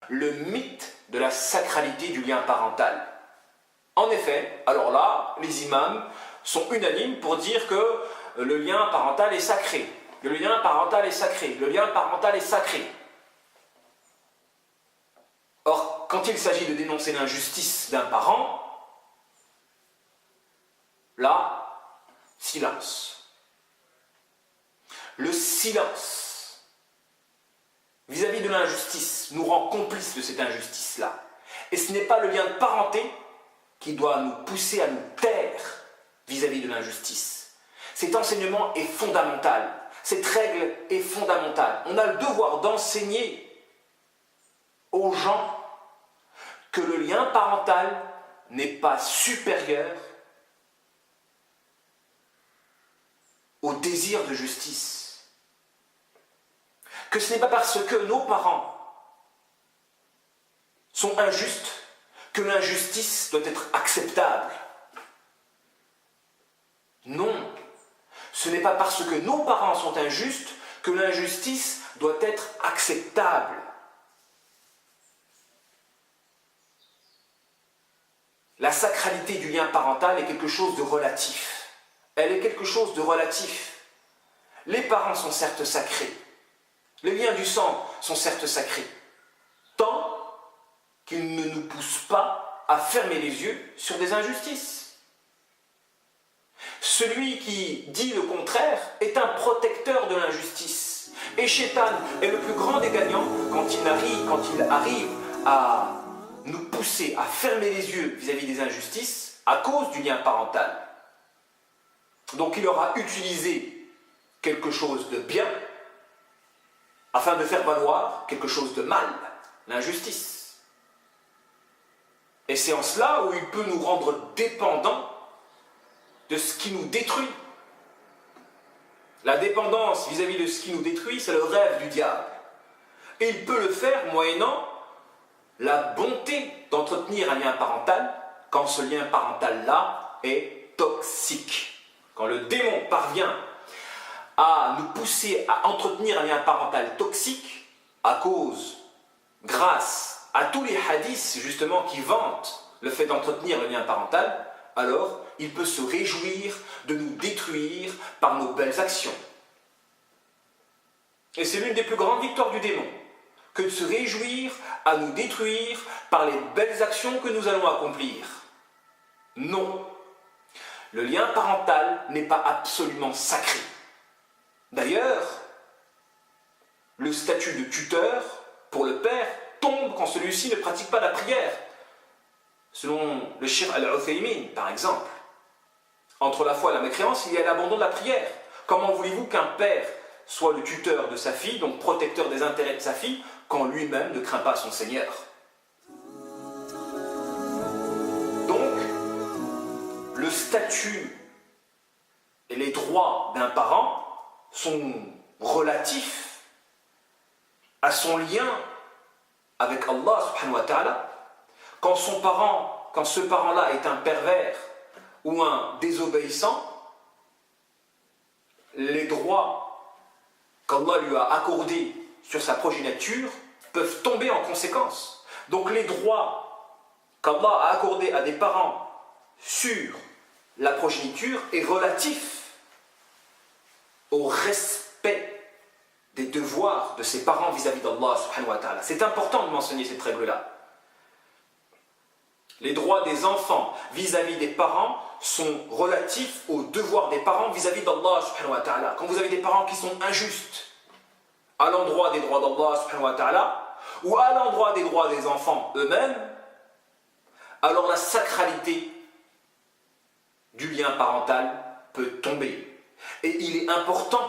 le mythe de la sacralité du lien parental. En effet, alors là, les imams sont unanimes pour dire que le lien parental est sacré. Le lien parental est sacré. Le lien parental est sacré. Or, quand il s'agit de dénoncer l'injustice d'un parent, là, silence. Le silence vis-à-vis de l'injustice nous rend complices de cette injustice-là. Et ce n'est pas le lien de parenté qui doit nous pousser à nous taire vis-à-vis de l'injustice. Cet enseignement est fondamental. Cette règle est fondamentale. On a le devoir d'enseigner aux gens que le lien parental n'est pas supérieur au désir de justice. Que ce n'est pas parce que nos parents sont injustes que l'injustice doit être acceptable. Non, ce n'est pas parce que nos parents sont injustes que l'injustice doit être acceptable. La sacralité du lien parental est quelque chose de relatif. Elle est quelque chose de relatif. Les parents sont certes sacrés. Les liens du sang sont certes sacrés. Tant qu'ils ne nous poussent pas à fermer les yeux sur des injustices. Celui qui dit le contraire est un protecteur de l'injustice. Et Shaitan est le plus grand des gagnants quand il arrive à nous pousser à fermer les yeux vis-à-vis des injustices à cause du lien parental. Donc il aura utilisé quelque chose de bien afin de faire valoir quelque chose de mal, l'injustice. Et c'est en cela où il peut nous rendre dépendants de ce qui nous détruit. La dépendance vis-à-vis de ce qui nous détruit, c'est le rêve du diable. Et il peut le faire moyennant la bonté d'entretenir un lien parental quand ce lien parental-là est toxique. Quand le démon parvient à nous pousser à entretenir un lien parental toxique grâce à tous les hadiths justement qui vantent le fait d'entretenir le lien parental, alors il peut se réjouir de nous détruire par nos belles actions. Et c'est l'une des plus grandes victoires du démon, que de se réjouir à nous détruire par les belles actions que nous allons accomplir. Non, le lien parental n'est pas absolument sacré. D'ailleurs, le statut de tuteur pour le père tombe quand celui-ci ne pratique pas la prière. Selon le Cheikh Al-Uthaymin, par exemple, entre la foi et la mécréance, il y a l'abandon de la prière. Comment voulez-vous qu'un père soit le tuteur de sa fille, donc protecteur des intérêts de sa fille, quand lui-même ne craint pas son Seigneur? Donc, le statut et les droits d'un parent sont relatifs à son lien avec Allah subhanahu wa ta'ala. Quand ce parent-là est un pervers ou un désobéissant, les droits qu'Allah lui a accordés sur sa progéniture peuvent tomber en conséquence. Donc les droits qu'Allah a accordés à des parents sur la progéniture est relatif au respect des devoirs de ses parents vis-à-vis d'Allah subhanahu wa ta'ala. C'est important de mentionner cette règle-là. Les droits des enfants vis-à-vis des parents sont relatifs aux devoirs des parents vis-à-vis d'Allah subhanahu wa ta'ala. Quand vous avez des parents qui sont injustes à l'endroit des droits d'Allah subhanahu wa ta'ala ou à l'endroit des droits des enfants eux-mêmes, alors la sacralité du lien parental peut tomber. Et il est important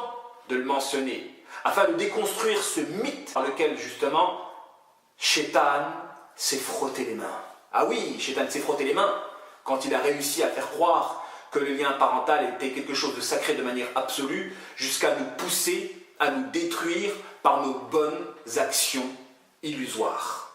de le mentionner afin de déconstruire ce mythe par lequel justement Shaitan s'est frotté les mains. Ah oui, Shaitan s'est frotté les mains quand il a réussi à faire croire que le lien parental était quelque chose de sacré de manière absolue, jusqu'à nous pousser à nous détruire par nos bonnes actions illusoires.